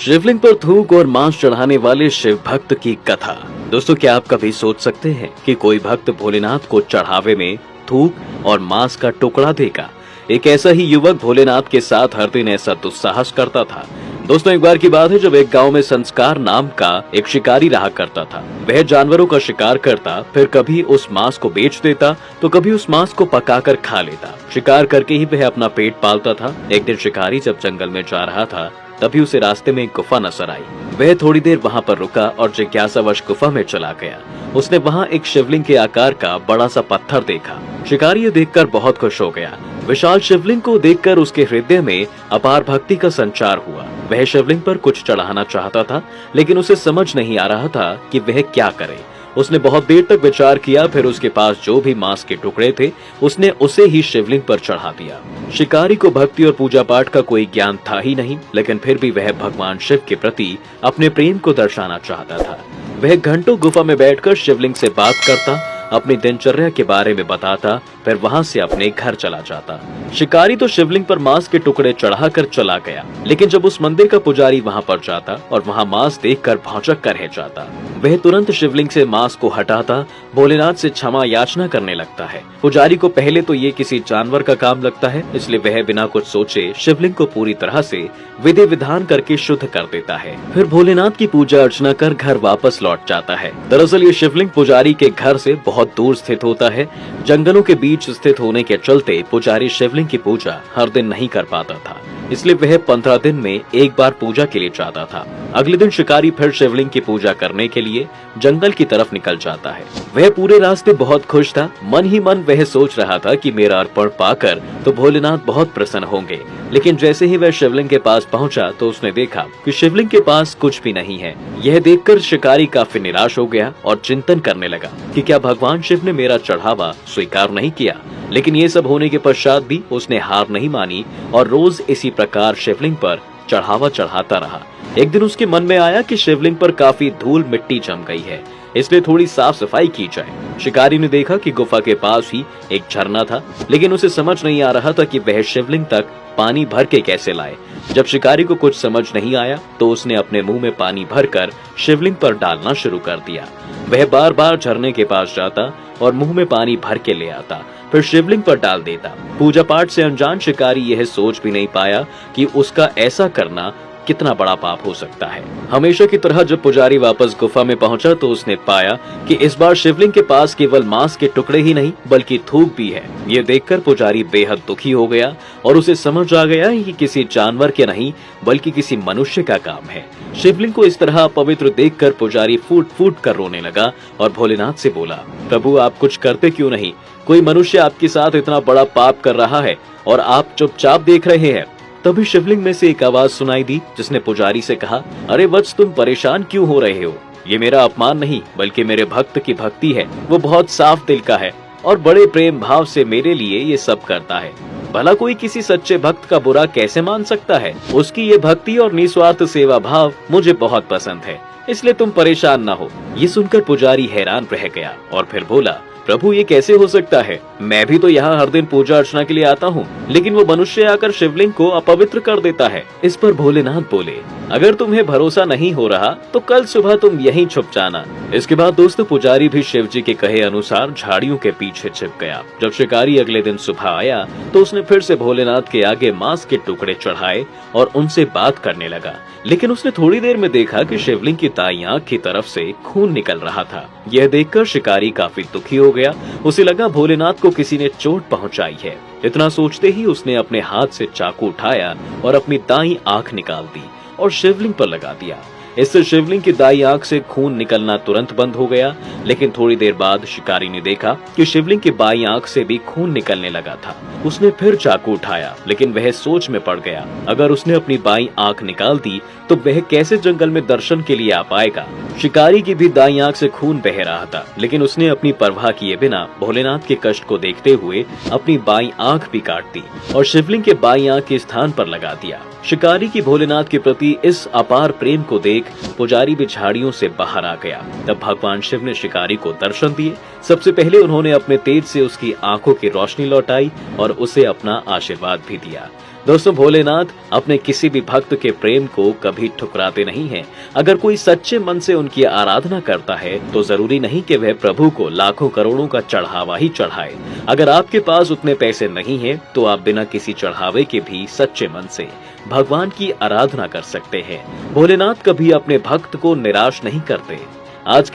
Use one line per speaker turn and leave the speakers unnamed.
शिवलिंग पर थूक और मांस चढ़ाने वाले शिव भक्त की कथा। दोस्तों, क्या आप कभी सोच सकते हैं कि कोई भक्त भोलेनाथ को चढ़ावे में थूक और मांस का टुकड़ा देगा। एक ऐसा ही युवक भोलेनाथ के साथ हर दिन ऐसा दुस्साहस करता था। दोस्तों, एक बार की बात है जब एक गांव में संस्कार नाम का एक शिकारी रहा करता था। वह जानवरों का शिकार करता, फिर कभी उस मांस को बेच देता तो कभी उस मांस को पकाकर खा लेता। शिकार करके ही वह अपना पेट पालता था। एक दिन शिकारी जब जंगल में जा रहा था तभी उसे रास्ते में एक गुफा नजर आई। वह थोड़ी देर वहां पर रुका और जिज्ञासावश गुफा में चला गया। उसने वहां एक शिवलिंग के आकार का बड़ा सा पत्थर देखा। शिकारी ये देखकर बहुत खुश हो गया। विशाल शिवलिंग को देखकर उसके हृदय में अपार भक्ति का संचार हुआ। वह शिवलिंग पर कुछ चढ़ाना चाहता था, लेकिन उसे समझ नहीं आ रहा था कि वह क्या करे। उसने बहुत देर तक विचार किया, फिर उसके पास जो भी मांस के टुकड़े थे उसने उसे ही शिवलिंग पर चढ़ा दिया। शिकारी को भक्ति और पूजा पाठ का कोई ज्ञान था ही नहीं, लेकिन फिर भी वह भगवान शिव के प्रति अपने प्रेम को दर्शाना चाहता था। वह घंटों गुफा में बैठकर शिवलिंग से बात करता, अपनी दिनचर्या के बारे में बताता, फिर वहां से अपने घर चला जाता। शिकारी तो शिवलिंग पर मांस के टुकड़े चढ़ाकर चला गया, लेकिन जब उस मंदिर का पुजारी वहां पर जाता और वहां मांस देखकर भौंचक कर रह जाता, वह तुरंत शिवलिंग से मांस को हटाता, भोलेनाथ से क्षमा याचना करने लगता है। पुजारी को पहले तो ये किसी जानवर का काम लगता है, इसलिए वह बिना कुछ सोचे शिवलिंग को पूरी तरह से विधि विधान करके शुद्ध कर देता है। फिर भोलेनाथ की पूजा अर्चना कर घर वापस लौट जाता है। दरअसल ये शिवलिंग पुजारी के घर से बहुत दूर स्थित होता है। जंगलों के बीच स्थित होने के चलते पुजारी शिवलिंग की पूजा हर दिन नहीं कर पाता था, इसलिए वह 15 दिन में एक बार पूजा के लिए जाता था। अगले दिन शिकारी फिर शिवलिंग की पूजा करने के लिए जंगल की तरफ निकल जाता है। वह पूरे रास्ते बहुत खुश था। मन ही मन वह सोच रहा था कि मेरा अर्पण पाकर तो भोलेनाथ बहुत प्रसन्न होंगे। लेकिन जैसे ही वह शिवलिंग के पास पहुंचा तो उसने देखा कि शिवलिंग के पास कुछ भी नहीं है। यह देखकर शिकारी काफी निराश हो गया और चिंतन करने लगा कि क्या भगवान शिव ने मेरा चढ़ावा स्वीकार नहीं किया। लेकिन ये सब होने के पश्चात भी उसने हार नहीं मानी और रोज इसी प्रकार शिवलिंग पर चढ़ावा चढ़ाता रहा। एक दिन उसके मन में आया कि शिवलिंग पर काफी धूल मिट्टी जम गई है, इसलिए थोड़ी साफ सफाई की जाए। शिकारी ने देखा कि गुफा के पास ही एक झरना था, लेकिन उसे समझ नहीं आ रहा था कि वह शिवलिंग तक पानी भर के कैसे लाए। जब शिकारी को कुछ समझ नहीं आया तो उसने अपने मुंह में पानी भरकर शिवलिंग पर डालना शुरू कर दिया। वह बार बार झरने के पास जाता और मुंह में पानी भर के ले आता, फिर शिवलिंग पर डाल देता। पूजा पाठ से अनजान शिकारी यह सोच भी नहीं पाया कि उसका ऐसा करना कितना बड़ा पाप हो सकता है। हमेशा की तरह जब पुजारी वापस गुफा में पहुंचा तो उसने पाया कि इस बार शिवलिंग के पास केवल मांस के टुकड़े ही नहीं बल्कि थूक भी है। ये देखकर पुजारी बेहद दुखी हो गया और उसे समझ आ गया कि किसी जानवर के नहीं बल्कि किसी मनुष्य का काम है। शिवलिंग को इस तरह पवित्र देखकर पुजारी फूट फूट कर रोने लगा और भोलेनाथ से बोला, प्रभु आप कुछ करते क्यों नहीं? कोई मनुष्य आपके साथ इतना बड़ा पाप कर रहा है और आप चुपचाप देख रहे हैं। तभी शिवलिंग में से एक आवाज सुनाई दी जिसने पुजारी से कहा, अरे वत्स तुम परेशान क्यों हो रहे हो? ये मेरा अपमान नहीं बल्कि मेरे भक्त की भक्ति है। वो बहुत साफ दिल का है और बड़े प्रेम भाव से मेरे लिए ये सब करता है। भला कोई किसी सच्चे भक्त का बुरा कैसे मान सकता है? उसकी ये भक्ति और निस्वार्थ सेवा भाव मुझे बहुत पसंद है, इसलिए तुम परेशान ना हो। ये सुनकर पुजारी हैरान रह गया और फिर बोला, प्रभु ये कैसे हो सकता है? मैं भी तो यहाँ हर दिन पूजा अर्चना के लिए आता हूँ, लेकिन वो मनुष्य आकर शिवलिंग को अपवित्र कर देता है। इस पर भोलेनाथ बोले, अगर तुम्हें भरोसा नहीं हो रहा तो कल सुबह तुम यहीं छुप जाना। इसके बाद दोस्तों पुजारी भी शिव जी के कहे अनुसार झाड़ियों के पीछे छिप गया। जब शिकारी अगले दिन सुबह आया तो उसने फिर से भोलेनाथ के आगे मांस के टुकड़े चढ़ाए और उनसे बात करने लगा, लेकिन उसने थोड़ी देर में देखा कि शिवलिंग की दाईं आंख की तरफ से खून निकल रहा था। यह देखकर शिकारी काफी दुखी हो गया। उसे लगा भोलेनाथ को किसी ने चोट पहुंचाई है। इतना सोचते ही उसने अपने हाथ से चाकू उठाया और अपनी दाईं आंख निकाल दी और शिवलिंग पर लगा दिया। इससे शिवलिंग की दाईं आंख से खून निकलना तुरंत बंद हो गया, लेकिन थोड़ी देर बाद शिकारी ने देखा कि शिवलिंग की बाईं आंख से भी खून निकलने लगा था। उसने फिर चाकू उठाया, लेकिन वह सोच में पड़ गया, अगर उसने अपनी बाईं आंख निकाल दी तो वह कैसे जंगल में दर्शन के लिए आ पाएगा। शिकारी की भी दाईं आंख से खून बह रहा था, लेकिन उसने अपनी परवाह किए बिना भोलेनाथ के कष्ट को देखते हुए अपनी बाईं आंख भी काट दी और शिवलिंग के बाईं आंख के स्थान पर लगा दिया। शिकारी की भोलेनाथ के प्रति इस अपार प्रेम को देख पुजारी भी झाड़ियों से बाहर आ गया। तब भगवान शिव ने शिकारी को दर्शन दिए। सबसे पहले उन्होंने अपने तेज से उसकी आंखों की रोशनी लौटाई और उसे अपना आशीर्वाद भी दिया। दोस्तों, भोलेनाथ अपने किसी भी भक्त के प्रेम को कभी ठुकराते नहीं हैं। अगर कोई सच्चे मन से उनकी आराधना करता है तो जरूरी नहीं कि वह प्रभु को लाखों करोड़ों का चढ़ावा ही चढ़ाए। अगर आपके पास उतने पैसे नहीं हैं तो आप बिना किसी चढ़ावे के भी सच्चे मन से भगवान की आराधना कर सकते हैं। भोलेनाथ कभी अपने भक्त को निराश नहीं करते। आज